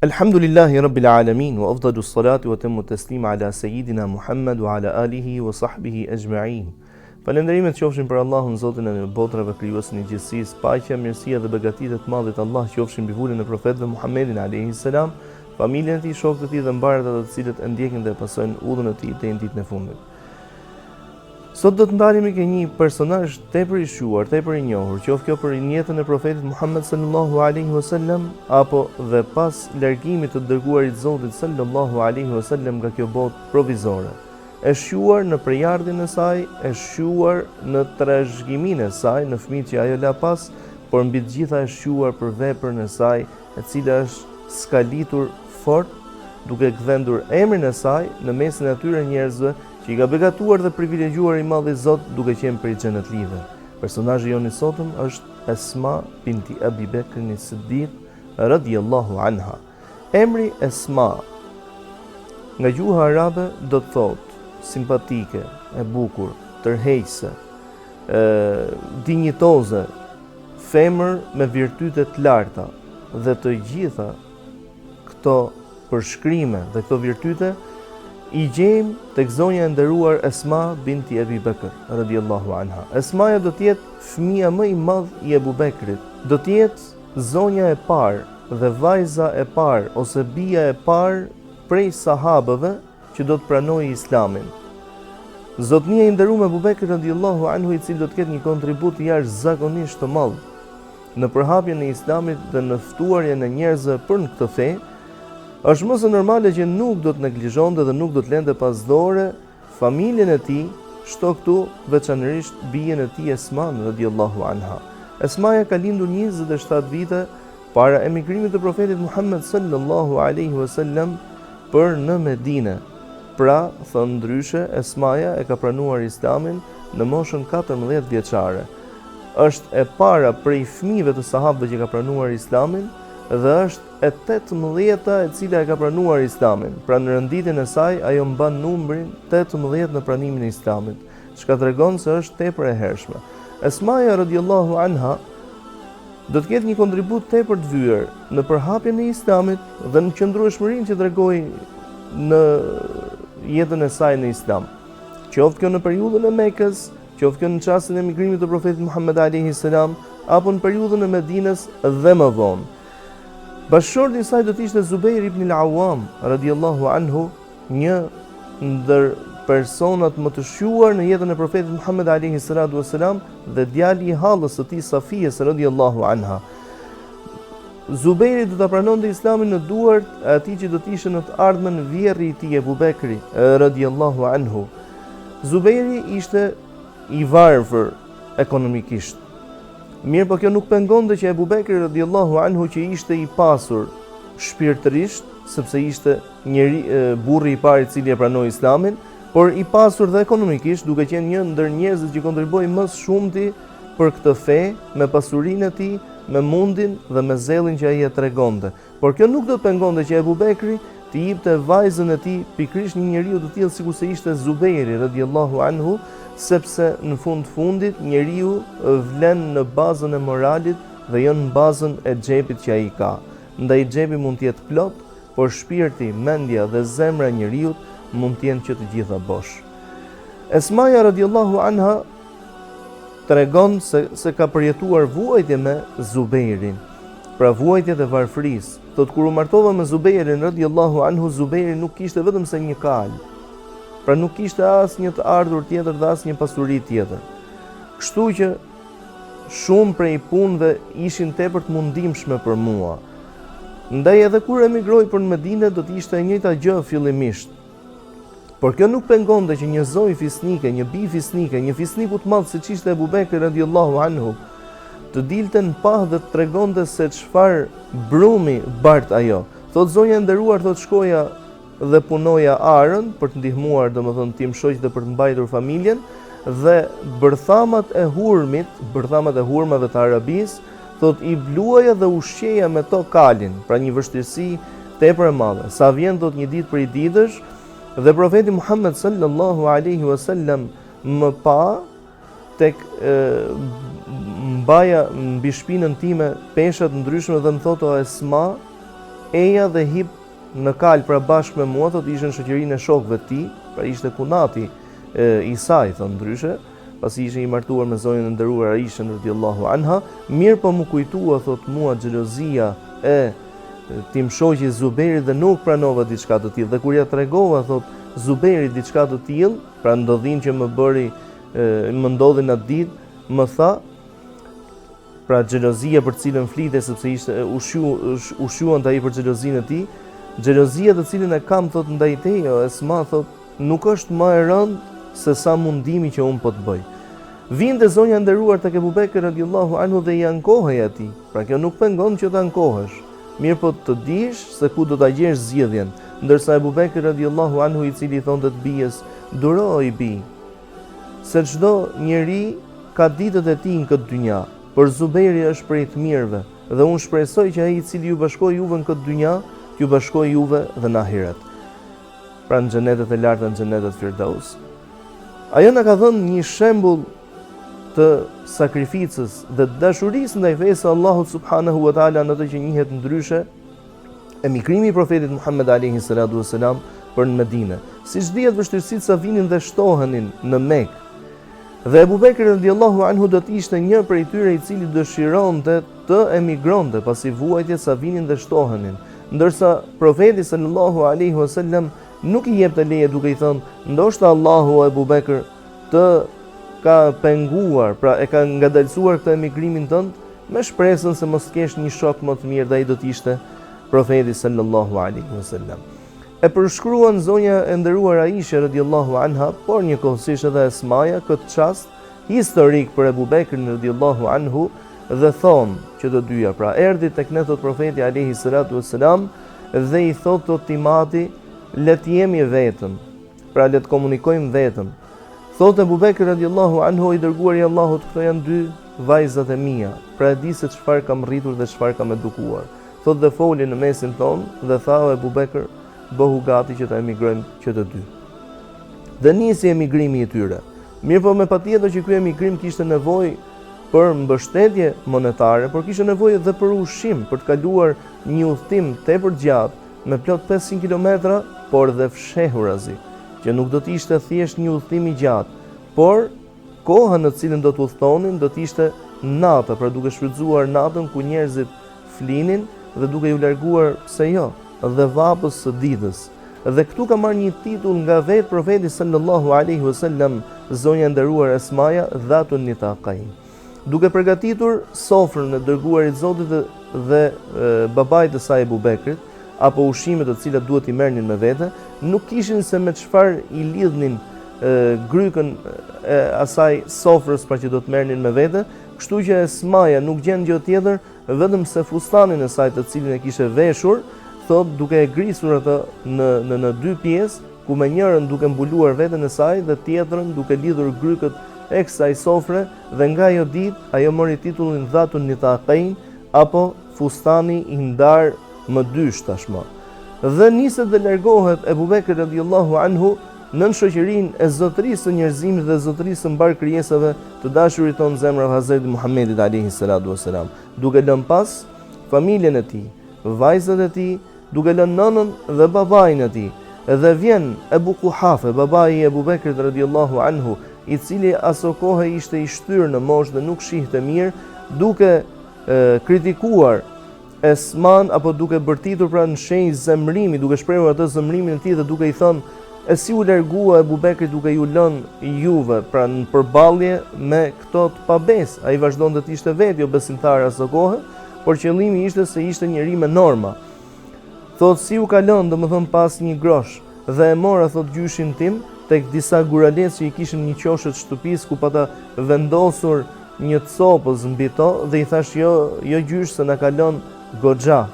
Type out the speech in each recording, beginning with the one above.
Alhamdulillahi Rabbil Alamin, wa afdalu salatu wa temmu taslima ala Sayyidina Muhammad wa ala alihi wa sahbihi ajma'in. Falenderimet qofshin për Allahun, Zotin e botrave, krijuesin e gjithësisë. Paqja, mirësia dhe begatitë të madhit Allah qofshin mbi vulën e profetëve Muhammedin alayhi salam, familjen e tij, shokët e tij dhe mbarët ata të cilët e ndjekin dhe pasojnë udhën e tij deri në ditën e fundit. Sot do të ndalemi ke një personazh tepër i shuar, tepër i njohur, qoftë kjo për jetën e profetit Muhammed sallallahu alaihi wasallam apo dhe pas largimit të dërguarit Zotit sallallahu alaihi wasallam nga kjo botë provizore. E shuar në prejardhjen e saj, e shuar në trashëgiminë e saj, në fëmijët që ajo la pas, por mbi të gjitha e shuar për veprën e saj, e cila është skalitur fort, duke gdhendur emrin e saj në mesin e atyre njerëzve që i ka begatuar dhe privilegjuar i madhi Zot duke qenë prej xhenetlive. Personazhi jonë i sotëm është Esma binti Abi Bekrin Siddiq radhiyallahu anha. Emri Esma nga gjuha arabe do të thotë simpatike, e bukur, tërheqëse, dinjitoze, femër me virtyte të larta, dhe të gjitha këto përshkrime dhe këto virtyte i gjejmë tek zonja e nderuar Esma binti Abi Bekr radhiyallahu anha. Esmaja do të jetë fëmia më i madh i Abu Bekrit, do të jetë zonja e parë dhe vajza e parë ose bija e parë prej sahabëve që do të pranojë Islamin. Zotnia i nderuar Abu Bekr radhiyallahu anhu, i cili do të ketë një kontribut jashtëzakonisht të madh në përhapjen e Islamit dhe në ftuarjen e njerëzve për në këtë fe, është mos e normale që nuk do të neglizhonte dhe nuk do të lënte pas dore familjen e tij, shto këtu veçanërisht bijen e tij Esma radhiyallahu anha. Esmaja ka lindur 27 vite para emigrimit të profetit Muhammed sallallahu alaihi wasallam për në Medinë. Pra, thënë ndryshe, Esmaja e ka pranuar Islamin në moshën 14 vjeçare. Është e para prej fëmijëve të sahabëve që ka pranuar Islamin dhe është e 18-ta e cila e ka pranuar Islamin. Pra në rënditjen e saj, ajo mban numrin 18 në pranimin e Islamit, çka tregon se është tepër e hershme. Esmaja radhiyallahu anha do të ketë një kontribut tepër të vyer në përhapjen e Islamit dhe në qëndrueshmërinë që tregoi në jetën e saj në Islam. Qoftë kjo në periudhën e Mekës, qoftë kjo në çastin e emigrimit të profetit Muhammed alayhi salam, apo në periudhën e Medinës dhe më vonë. Bashkëshorti i saj do të ishte Zubair ibn al-Awwam radhiyallahu anhu, një ndër personat më të shuar në jetën e profetit Muhammed alayhi salatu wasalam dhe djali i hallës së tij Safiyes radhiyallahu anha. Zubairi do ta pranonte Islamin në duart e atij që do të ishte në të ardhmen vjerri i tij Abu Bekri radhiyallahu anhu. Zubairi ishte i varfër ekonomikisht. Mirë, po kjo nuk pengonte që Abu Bekri radhiyallahu anhu, që ishte i pasur shpirtërisht, sepse ishte burri i parë i cili e pranoi Islamin, por i pasur dhe ekonomikisht, duke qenë një ndër njerëzit që kontriboi më shumti për këtë fe, me pasurinë e tij, me mundin dhe me zellin që ai e tregonte. Por kjo nuk do të pengonte që Abu Bekri të jepte vajzën e tij pikërisht një njeriu të tillë sikur se ishte Zubairi radhiyallahu anhu, sepse në fundit njeriu vlen në bazën e moralit dhe jo në bazën e xhepit që ai ka. Ndaj xhepi mund të jetë plot, por shpirti, mendja dhe zemra e njeriu mund të jenë që të gjitha bosh. Esmaja radhiyallahu anha tregon se ka përjetuar vuajtje me Zubairin, pra vuajtje e varfërisë. Thot, kur u martova me Zubairin radhiyallahu anhu, Zubairi nuk kishte vetëm se një kal. Pra nuk kishte asnjë të ardhur tjetër dhe asnjë pasuri tjetër. Kështu që shumë prej punëve ishin tepër të mundimshme për mua. Ndaj edhe kur emigroi për në Medinë do të ishte e njëjta gjë fillimisht. Por kjo nuk pengonte që një zoj fisnike, një bi fisnike, një fisniku të madh siç ishte Abu Bekri radhiyallahu anhu, të dilte në pah dhe të tregonte se çfarë brumi bart ajo. Thot zonja e nderuar, thot shkoja dhe punoja arën për të ndihmuar, domethënë tim shoq dhe për të mbajtur familjen, dhe bërthamat e hurmave të Arabisë, thot i bluaja dhe ushqeja me to kalin, pra një vështirësi tepër e madhe. Sa vjen thot një ditë prej ditësh dhe profeti Muhammed sallallahu alaihi wasallam më pa tek mbaja mbi shpinën time peshat ndryshme dhe më thotë o Esma, eja dhe hip në kalë pra bashkë me mua, thotë ishte në shoqërinë e shokëve të tij, pra ishte kunati i saj, thonë ndryshe, pasi ishte i martuar me zonjën e nderuar Aishën radhiyallahu anha, mirë po më kujtua thotë mua xhelozia e tim shoqi Zuberit dhe nuk pranova diçka të tillë. Dhe kur ja tregova thotë Zuberit diçka të tillë, pra ndodhin që më ndodhi në atë ditë, më tha, pra xhelozia për cilën flite sepse ishte ushquan ai për xhelozinë e tij, xhelozia të cilën e kam thotë ndaj teje, Esma thotë nuk është më e rëndë se sa mundimi që unë po të bëj. Vinte zonja nderuar tek Abu Bekr radhiyallahu anhu dhe i ankohej atij. Pra kjo nuk pengon që të ankohesh, mirë po të dish se ku do ta gjesh zgjedhjen. Ndërsa Abu Bekr radhiyallahu anhu i cili thonte të bijës, duro i bi, se çdo njeri ka ditët e tij në këtë dynja, por Zuberi është prej të mirëve dhe unë shpresoj që ai i cili ju bashkoi juve në këtë dynja, ju bashkoi juve dhe në ahiret. Pra në xhenetet e larta, në xhenetet Firdaus. Ajo na ka dhënë një shembull të sakrificës dhe dashurisë ndaj fesë Allahut subhanahu wa taala në ato që njihet ndryshe, emigrimi i profetit Muhammed alayhi salatu wasalam për në Medinë. Siç dihet vështirësitë sa vinin dhe shtohenin në Mekë. Dhe Abu Bekri radhiyallahu anhu do të ishte një prej tyre i cili dëshironte të emigronte pasi vuajtjes sa vinin dhe shtohenin. Ndërsa profeti sallallahu alaihi wasallam nuk i jepte leje duke i thënë, ndoshta Allahu Abu Bekr të ka penguar, pra e ka ngadalësuar këtë emigrimin tënd me shpresën se mos kesh një shok më të mirë dhe ai do të ishte profeti sallallahu alaihi wasallam. E përshkruan zonja e nderuar Aisha radhiyallahu anha, por njëkohësisht edhe Esmaja këtë çast historik për Abu Bekrin radhiyallahu anhu dhe thonë që të dyja, pra erdhi tek ne thot profeti alayhi salatu wassalam dhe i thotë Timati, le të jemi vetëm, pra le të komunikojmë vetëm. Thotë Abu Bekri radhiyallahu anhu, i dërguari i Allahut, këto janë dy vajzat e mia, pra e di se çfarë kam rritur dhe çfarë kam edukuar. Thotë dhe foli në mesin ton dhe tha Abu Bekr, bëhu gati që të emigrojmë që të dy. Dhe nisi emigrimi i tyre. Mirë po me patjetër që ky emigrim kishte nevojë për mbështetje monetare, por kishte nevojë edhe për ushqim, për të kaluar një udhtim tepër gjatë, me plot 500 kilometra, por dhe fshehurazi, që nuk do të ishte thjesht një udhtim i gjatë, por koha në cilën do të udhtonin do të ishte nata, pra duke shfrytzuar natën ku njerëzit flinin dhe duke ju larguar, pse jo, dhe vapës së ditës. Dhe këtu ka marrë një titull nga vetë profeti sallallahu alaihi wasallam, zonja nderuar Esmaja, dhatun nitaqain. Duke përgatitur sofrën e dërguarit Zotit dhe babait të saj Abu Bekrit, apo ushqimet të cilat duhet i merrnin me vete, nuk kishin se me çfarë i lidhnin grykën e asaj sofrës pra që do të merrnin me vete, kështu që Esmaja nuk gjen gjë tjetër vetëm se fustanin e saj të cilin e kishte veshur, thot duke e grisur atë në dy pjesë, ku me njërën duke mbuluar veten e saj dhe tjetrën duke lidhur grykët e kësaj sofre, dhe nga ajo ditë ajo mori titullin dhatun nitaqain, apo fustani i ndar më dysh tashmë. Dhe niset dhe largohet Abu Bekr radhiyallahu anhu nën shoqërinë e zotërisë së njerëzimit dhe zotërisë së mbar krijesave të dashurit ton zemra Hazreti Muhammedit alayhi salatu wasalam, duke lënë pas familjen e tij, vajzat e tij, duke lënë nënën dhe babain e tij. Dhe vjen Abu Quhafa, babai i Abu Bekrit radhiyallahu anhu, i cili aso kohë ishte i shtyrë në moshë dhe nuk shihte mirë, duke kritikuar Esman, apo duke bërtitur pra në shenjë zemrimi, duke shprehur atë zemrimin e tij dhe duke i thënë, e si u largua Abu Bekri duke ju lënë juve pra në përballje me këto të pabesë. Ai vazhdonte të ishte vetë jo besimtar aso kohë, por qëllimi ishte se ishte njeri me norma. Thot si u ka lënë, domethënë pas një grosh, dhe e mora thot gjyshin tim tek disa guralec që i kishin një qoshe të shtëpisë ku pata vendosur një copës mbi to, dhe i thash jo gjysh se na ka lënë goxha.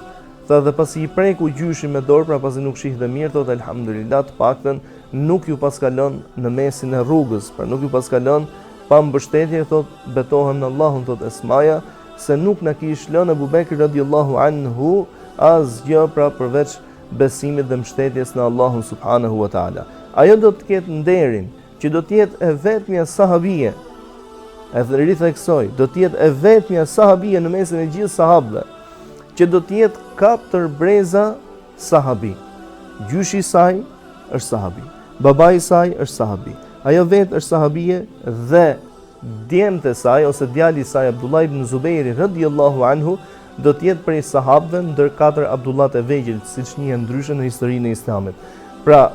Tha dhe pasi i preku gjyshin me dorë, pra pasi nuk shihte mirë, thot elhamdulillah, të paktën nuk ju paska lënë në mesin e rrugës, pra nuk ju paska lënë pa mbështetje, thot betohen në Allahun, thot Esmaja, se nuk na kish lënë Abu Bekri radhiyallahu anhu asgjë pra përveç besimit dhe mbështetjes në Allahun subhanahu wa taala. Ajo do të ketë nderin që do të jetë e vetmja sahabie e ritheksoj, do të jetë e vetmja sahabie në mesin e gjithë sahabëve, që do të jetë 4 breza sahabi. Gjyshi i saj është sahabi, babai i saj është sahabi, ajo vetë është sahabie dhe djemtë e saj ose djali i saj Abdullah ibn Zubairi radhiyallahu anhu do të jetë prej sahabëve ndër 4 Abdullat e vegjël, siç njihen ndryshe në historinë e Islamit. Pra,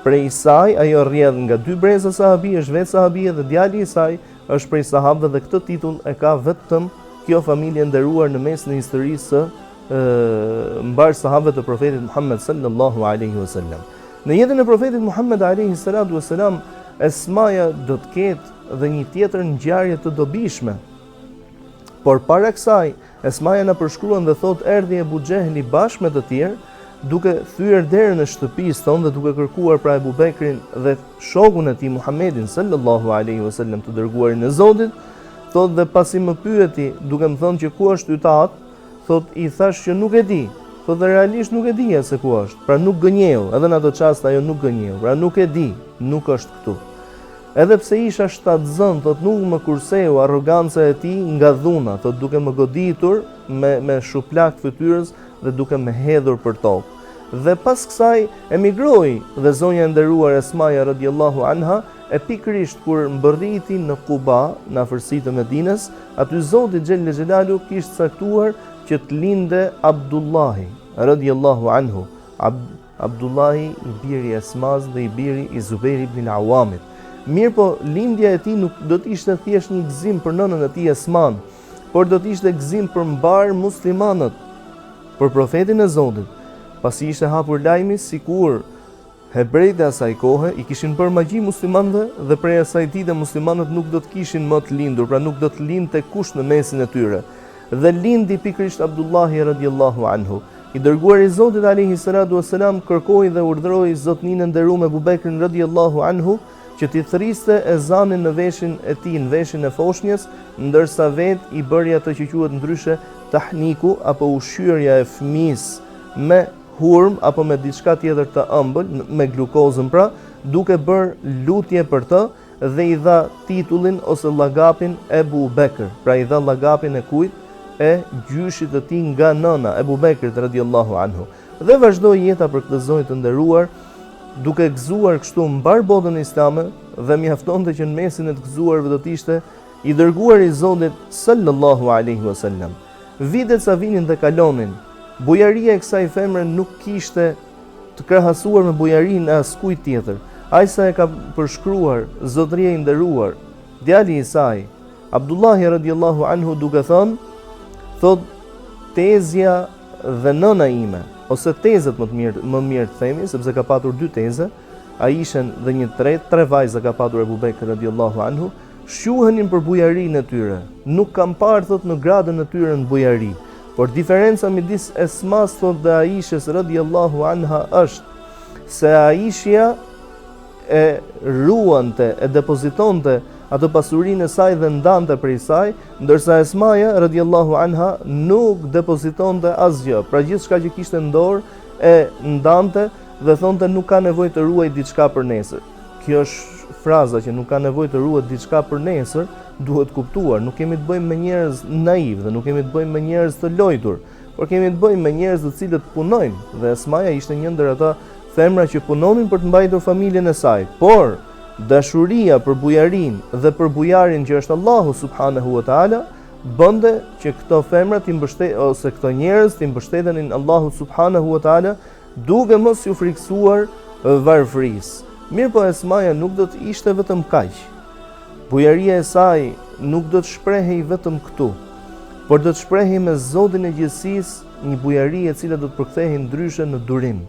prej saj ajo rrjedh nga 2 breza sahabi, është vetë sahabie dhe djali i saj është prej sahabëve dhe këtë titull e ka vetëm kjo familje nderuar në mes në historisë mbar sahabëve të profetit Muhammed sallallahu alaihi wasallam. Në jetën e profetit Muhammed alaihi salatu wasalam, Esmaja do të ketë dhe një tjetër ngjarje të dobishme. Por para kësaj, Esmaja na përshkruan dhe thot erdhi Ebu Xehli bashkë me të tjerë, duke thyer derën e shtëpisë tonë dhe duke kërkuar pra Ebu Bekrin dhe shokun e tij Muhammedin sallallahu alaihi wasallam të dërguarin e Zotit, thot dhe pasi më pyeti duke më thënë që ku është ytat, thot i thash që nuk e di. Thot dhe realisht nuk e dija se ku është, pra nuk gënjeu, edhe në ato çast ajo nuk gënjeu, pra nuk e di, nuk është këtu. Edhe pse isha shtatzën, thot nuk më kurseu arroganca e tij nga dhuna, thot duke më goditur me shuplak fytyrës dhe duke më hedhur për tokë. Dhe pas kësaj emigroi dhe zonja e nderuar Esmaja radhiyallahu anha e pikërisht kur mbërriti në Quba, në afërsitë të Medinës, aty Zoti xhelle xhelalu kishte caktuar që të linde Abdullahi radhiyallahu anhu, Abdullahi i biri i Esmas dhe i biri i Zubair ibn al-Awamit. Mirë po, lindja e tij nuk do të ishte thjesht një gëzim për nënën e tij Esman, por do të ishte gëzim për mbar muslimanët, për profetin e Zotit, pasi ishte hapur lajmi sikur hebrejtë e asaj kohe i kishin bërë magji muslimanëve dhe prej asaj dite muslimanët nuk do të kishin më të lindur, pra nuk do të lindte kush në mesin e tyre. Dhe lindi pikërisht Abdullahi radhiyallahu anhu. I dërguari i Zotit alayhi salatu wassalam kërkoi dhe urdhëroi zotninë e nderuar Abu Bekrin radhiyallahu anhu që t'i thriste ezanin në veshin e tij, në veshin e foshnjës, ndërsa vet i bëri atë që quhet ndryshe tahniku apo ushqyerja e fëmisë me hurm apo me diçka tjetër të ëmbël, me glukozën pra, duke bërë lutje për të dhe i dha titullin ose llagapin Ebu Bekr. Pra i dha llagapin e kujt? E gjyshit të tij nga nëna Ebu Bekrit radhiyallahu anhu. Dhe vazhdoi jeta për këtë zonjë të nderuar, duke gëzuar kështu mbar botën islame dhe mjaftonte që në mesin e të gëzuarve do të ishte i dërguari i Zotit sallallahu alaihi wasallam. Vitet sa vinin dhe kalonin, bujaria e kësaj femre nuk kishte të krahasuar me bujarinë e askujt tjetër. Ai sa e ka përshkruar zotëria i nderuar, djali i saj, Abdullahi radhiyallahu anhu duke thënë, thot tezja dhe nëna ime, ose tezet më mirë të themi, sepse ka patur 2 teze, Aishen dhe një tre vajza ka patur Ebu Bekr radhiyallahu anhu, shquhenin për bujarinë e tyre. Nuk kam parë thot në gradën e tyre në bujari, por diferenca midis Esmas thot dhe Aishes radhiyallahu anha është se Aishja e ruante, e depozitonte atë pasurinë e saj dhe ndante prej saj, ndërsa Esmaja radhiyallahu anha nuk depozitonte asgjë. Pra gjithçka që kishte në dorë e ndante dhe thonte nuk ka nevojë të ruaj diçka për nesër. Kjo është fraza që nuk ka nevojë të ruaj diçka për nesër, duhet kuptuar. Nuk kemi të bëjmë me njerëz naiv dhe nuk kemi të bëjmë me njerëz të lojtur, por kemi të bëjmë me njerëz të cilët punojnë dhe Esmaja ishte një ndër ata femra që punonin për të mbajtur familjen e saj. Por dashuria për bujarinë dhe për bujarin që është Allahu subhanahu wa taala bënte që këto femra ose këto njerëz të mbështetenin Allahu subhanahu wa taala duke mos u friksuar varfërisë. Mirë po Esmaja nuk do të ishte vetëm kaq. Bujaria e saj nuk do të shprehej vetëm këtu, por do të shprehej me Zotin e gjithësisë një bujari e cila do të përkthehej ndryshe në durim.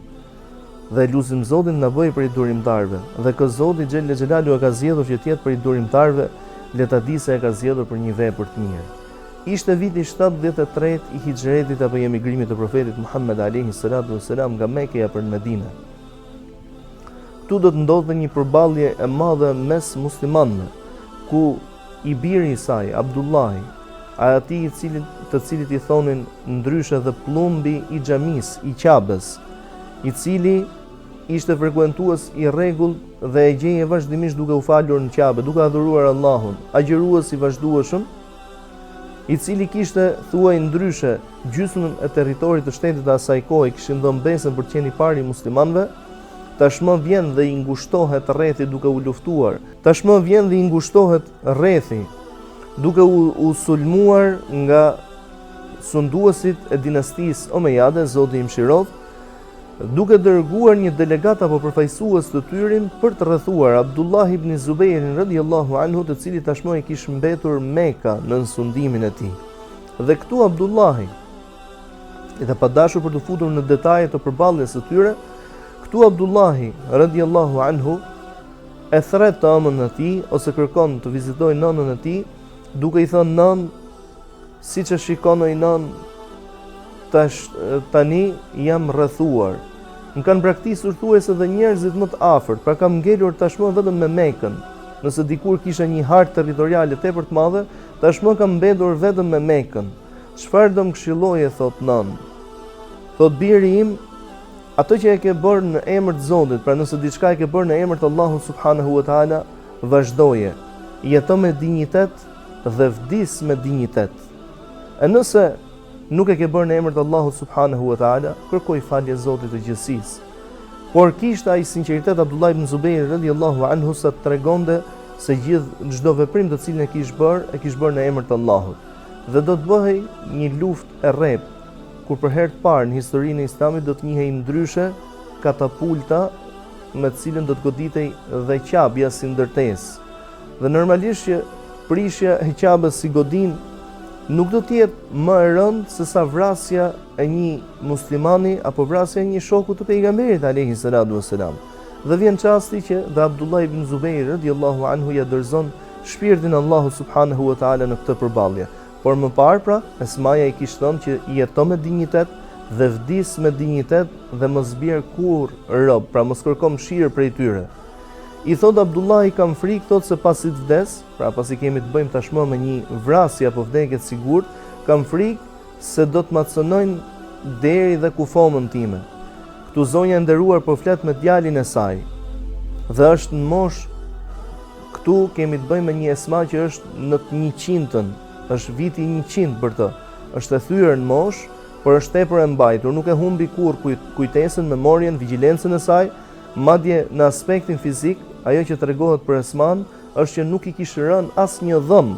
Dhe lutim Zotin na bëjë prej durimtarëve. Dhe kë Zoti xhelle xhelalu e ka zgjedhur që të jetë prej durimtarëve, le ta di se e ka zgjedhur për një vepër të mirë. Ishte viti 73 i hijretit apo i emigrimit të profetit Muhammed alayhi salatu wasalam nga Mekka për Medinë. Këtu do të ndodhte një përballje e madhe mes muslimanëve, ku i biri i saj, Abdullahi, atij të cilit i thonin ndryshe dhe plumbi i xhamis, i Qabes, i cili ishte frekuentues i rregullt dhe e gjeje vazhdimisht duke u falur në Kabe, duke adhuruar Allahun, agjërues i vazhdueshëm, i cili kishte thuaj ndryshe gjysmën e territorit të shtetit të asaj kohe, kishin dhënë besën për të qenë i pari i muslimanëve, tashmë vjen dhe i ngushtohet rrethi duke u luftuar. Tashmë vjen dhe i ngushtohet rrethi duke u sulmuar nga sunduesit e dinastisë Omejade, Zoti i mëshiroft, duke dërguar një delegat apo përfaqësues të tyre për të rrethuar Abdullah ibn Zubairin radhiyallahu anhu, të cili tashmë i kishte mbetur Mekka në sundimin e tij. Dhe këtu Abdullahi, edhe pa dashur për të futur në detaje të përballjes së tyre, këtu Abdullahi radhiyallahu anhu e thret të amën e tij ose kërkon të vizitojë nënën e tij, duke i thënë: "Nën, siç e shikon oj nën, tani jam rrethuar." Më kanë braktisur thuajse dhe njerëzit më të afërt, pra kam ngelur tashmë vetëm me Mekën. Nëse dikur kisha një hartë territoriale tepër të madhe, tashmë kam mbetur vetëm me Mekën. Çfarë do më këshilloje, thot nën? Thot biri im, ato që e ke bërë në emër të Zotit, pra nëse diçka e ke bërë në emër të Allahut subhanahu wa taala, vazhdoje. Jeto me dinjitet dhe vdis me dinjitet. E nëse nuk e ke bërë në emër të Allahut subhanahu wa taala, kërkoj falje Zotit të gjithësisë. Por kishte ai sinqeritet Abdullah ibn Zubair radhiyallahu anhu sa tregonte se çdo veprim të cilin e kish bërë në emër të Allahut. Dhe do të bëhej një luftë e rrep, kur për herë të parë në historinë e Islamit do të njihej ndryshe katapulta me të cilën do të goditej dhe qabja si ndërtesë. Dhe normalisht që prishja e qabës si godin nuk do të jetë më e rëndë se sa vrasja e një muslimani apo vrasja e një shoku të pejgamberit alayhi salatu wassalam. Dhe vjen çasti që dhe Abdullah ibn Zubair radhiyallahu anhu ja dorëzon shpirtin Allahu subhanahu wa taala në këtë përballje. Por më parë pra, Esmaja i kishte thënë që jeto me dinjitet dhe vdis me dinjitet dhe mos bjer kur rob, pra mos kërko mëshirë prej tyre. I thot Abdullah, i kam frikë, thot se pasi të vdes, pra pasi kemi të bëjmë tashmë me një vrasje apo vdekje të sigurt, kam frikë se do të macënojnë deri dhe kufomën time. Këtu zonja e nderuar po flet me djalin e saj. Dhe është në moshë, këtu kemi të bëjmë me një Esma që është në 100-ën, është viti 100 për të. Është e thyer në moshë, por është tepër e mbajtur, nuk e humbi kur kujtesën, memorien, vigjilencën e saj, madje në aspektin fizik, ajo që tregohet për Esman është që nuk i kishte rënë asnjë dhëm.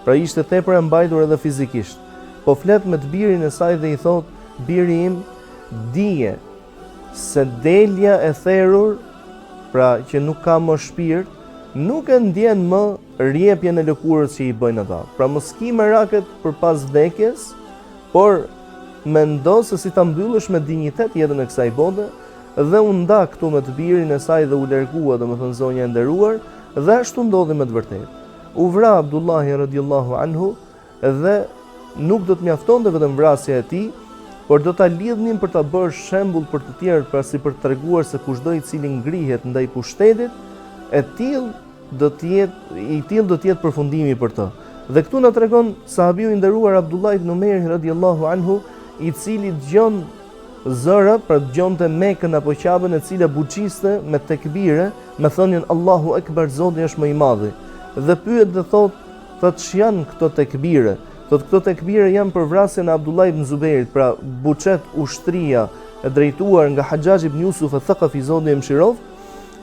Pra ishte tepër e mbajtur edhe fizikisht. Po flet me të birin e saj dhe i thot: "Biri im, dije se delja e therrur, pra që nuk ka më shpirt, nuk e ndjen më rrjepjen e lëkurës që i bëjnë ata. Pra mos ki meraket për pas vdekjes, por mendo se si ta mbyllësh me dinjitet jetën e kësaj bote." Dhe u nda këtu me të birin e saj dhe u largua, domethënë zonja e nderuar, dhe ashtu ndodhi me të vërtetë. U vra Abdullahi radhiyallahu anhu dhe nuk do të mjaftonte vetëm vrasja e tij, por do ta lidhnin për ta bërë shembull për të tjerët, pra si për të treguar se kushdo i cili ngrihet ndaj pushtetit, i tillë do të jetë përfundimi për të. Dhe këtu na tregon sahabiu i nderuar Abdullah ibn Umayr radhiyallahu anhu, i cili dëgjon zëra, pra dëgjonte Mekën apo Qabën, e cila buçiste me tekbire, me thënien Allahu Akbar, Zoti është më i madh. Dhe pyet dhe thot ç'janë këto tekbire? Thot këto tekbire janë për vrasjen e Abdullah ibn Zubairit, pra buçet ushtria e drejtuar nga Hajjaj ibn Yusuf al-Thaqafi, Zoti e mëshiroft,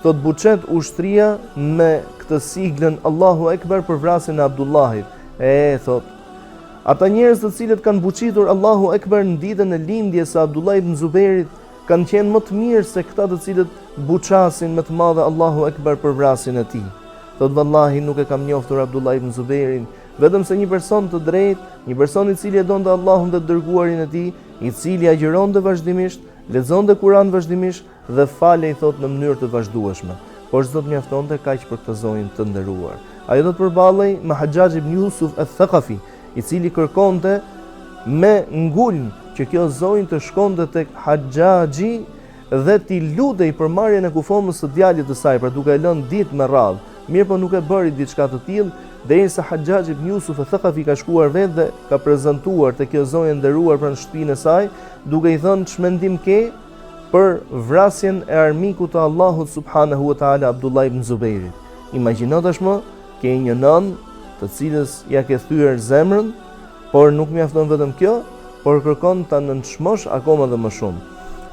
thot buçet ushtria me këtë siglën Allahu Akbar për vrasjen e Abdullahit. Thot ata njerëz të cilët kanë buçitur Allahu Akbar në ditën e lindjes së Abdullah ibn Zubairit kanë qenë më të mirë se këta të cilët buçasin më të madhe Allahu Akbar për vrasjen e tij. Thot vallahi nuk e kam njoftur Abdullah ibn Zubairin, vetëm se një person të drejtë, një person i cili e donte Allahun dhe dërguarin e tij, i cili agjironte vazhdimisht, lexonte Kur'an vazhdimisht dhe falej thot në mënyrë të vazhdueshme. Por s'do të mjaftonte kaq për këtë zonjë të nderuar. Ajo do të përballej me Hajjaj ibn Yusuf al-Thaqafi, i cili kërkonte me ngulm që kjo zonjë të shkonte tek Hajjaji dhe t'i lutej për marrjen e kufomës së djalit të saj, pra duke e lënë ditë me radhë. Mirë po nuk e bëri diçka të tillë, derisa Hajjaj ibn Yusuf al-Thaqafi ka shkuar vetë dhe ka prezantuar te kjo zonjë nderuar pranë shtëpinë e saj, duke i thënë ç'mendim ke për vrasjen e armikut të Allahut subhanahu wa taala Abdullah ibn Zubairit. Imagjino tashmë, ke një nën të cilës ja ke thyer zemrën, por nuk mjafton vetëm kjo, por kërkon ta nënçmosh akoma dhe më shumë.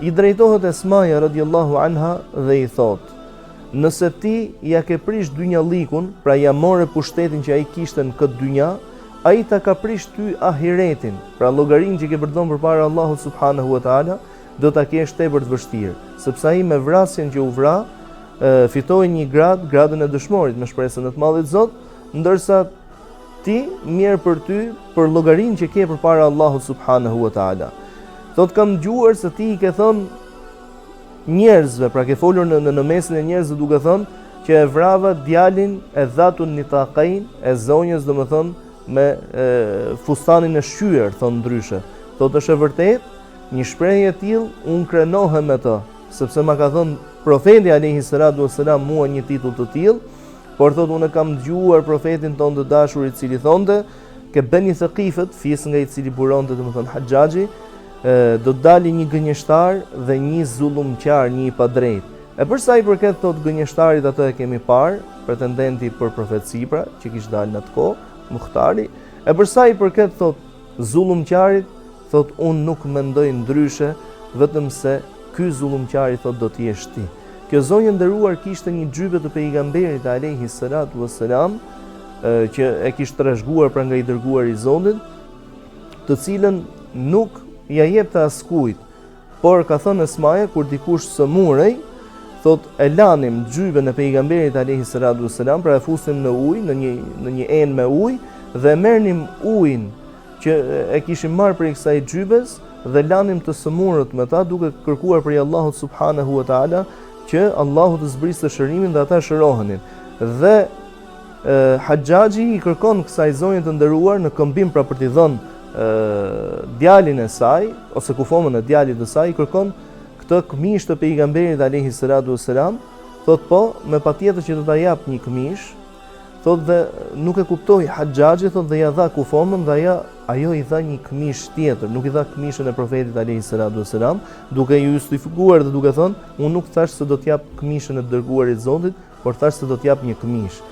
I drejtohet Esmaja radhiyallahu anha dhe i thot: "Nëse ti ja ke prish dynjallikun, pra ja more pushtetin që ai kishte në këtë dynja, ai ta ka prish ty ahiretin, pra llogarinë që ke përdorur përpara Allahut subhanahu wa taala, do ta kesh tepër të vështirë, sepse ai me vrasjen që u vra, fitoi një gradën e dëshmorit me shpresën e të Madhit Zot, ndërsa ti mirë për ty për llogarinë që ke përpara Allahut subhanahu wa taala." Thot kam dëgjuar se ti i ke thënë njerëzve, pra ke folur në mesin e njerëzve duke thënë që e vrava djalin e Dhatun Nitaqain, e zonjës domethënë me fustanin e shqyer, thon ndryshe. Thot është e vërtet, një shprehje e tillë unë krenohem me të, sepse ma ka thënë profeti alayhi salatu wassalam mua një titull të tillë, por thot unë kam dëgjuar profetin ton të dashur i cili thonte ke Beni Thaqifët, fis nga i cili buronte domethënë Haxhaxhi, do të dalë një gënjeshtar dhe një zullumqar, një i padrejt. E për sa i përket thot gënjeshtarit, atë e kemi parë, pretendenti për profetësi pra, që kishte dalë në atë kohë, Muhtari. E për sa i përket thot zullumqarit, thot unë nuk mendoj ndryshe, vetëm se ky zullumqari thot do të jesh ti. Kjo zonjë nderuar kishte një xhybe të pejgamberit alayhi salatu wassalam, që e kishte trashëguar pra nga i dërguar i Zotit, të cilën nuk ja jepte askujt, por ka thënë Esmaja kur dikush sëmurej, thot e lanim xhyben e pejgamberit alayhi salatu wassalam, pra e fusim në ujë, në një enë me ujë, dhe merrnim ujin që e kishim marrë prej kësaj xhybes dhe lanim të sëmurët me ta, duke kërkuar prej Allahut subhanahu wa taala që Allahu të zbriste shërimin dhe ata shërohenin. Dhe Haxhaxhi i kërkon kësaj zonje të nderuar në këmbim pra për t'i dhënë djalin e saj ose kufomën e djalit të saj, i kërkon këtë këmishë të pejgamberit alayhi salatu wassalam, thot po, me patjetër që do ta jap një këmishë, thot dhe nuk e kuptoi Haxhaxhi, thot dhe ja dha kufomën dhe ajo i dha një këmishë tjetër, nuk i dha këmishën e profetit alayhi salatu wassalam, duke ju justifikuar dhe duke thënë, unë nuk thash se do t'jap këmishën e dërguarit Zotit, por thash se do t'jap një këmishë.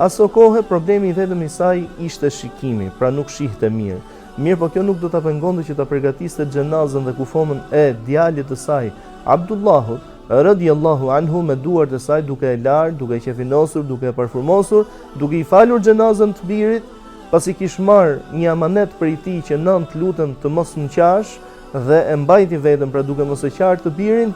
Aso kohë problemi vetëm i saj ishte shikimi, pra nuk shihte mirë. Mirë, po kjo nuk do ta pengonte që ta përgatiste xhenazën dhe kufomën e djalit të saj, Abdullahut radhiyallahu anhu, me duart e saj duke e larë, duke e qefinosur, duke e parfumosur, duke i falur xhenazën të birit, pasi kish marrë një amanet prej tij që nënt lutem të mos nqash dhe e mbajti vetëm pra duke mos e qartë të birin,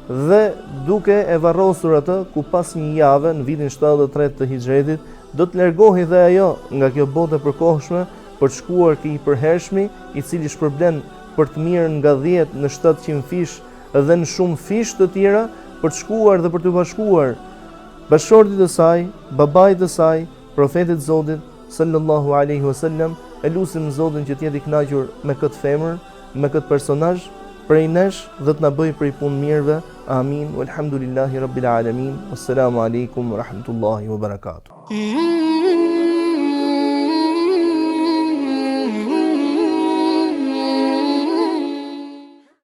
dhe duke e varrosur atë ku pas një jave në vitin 73 të Hijretit do të largohej dhe ajo nga kjo botë e përkohshme për të shkuar ke i përhershmi, i cili shpërblen për të mirën nga 10 në 700 fish dhe në shumë fish të tjera, për të shkuar dhe për të bashkuar bashortit të saj, babait të saj, profetit Zotit sallallahu alaihi wasallam. E lutim Zotin që të jetë i kënaqur me këtë femër, me këtë personazh prej nesh dhe të na bëj prej punë mirëve. Amin. Walhamdulillahi rabbil alamin. Wassalamu alaikum wa rahmatullahi wa barakatuh.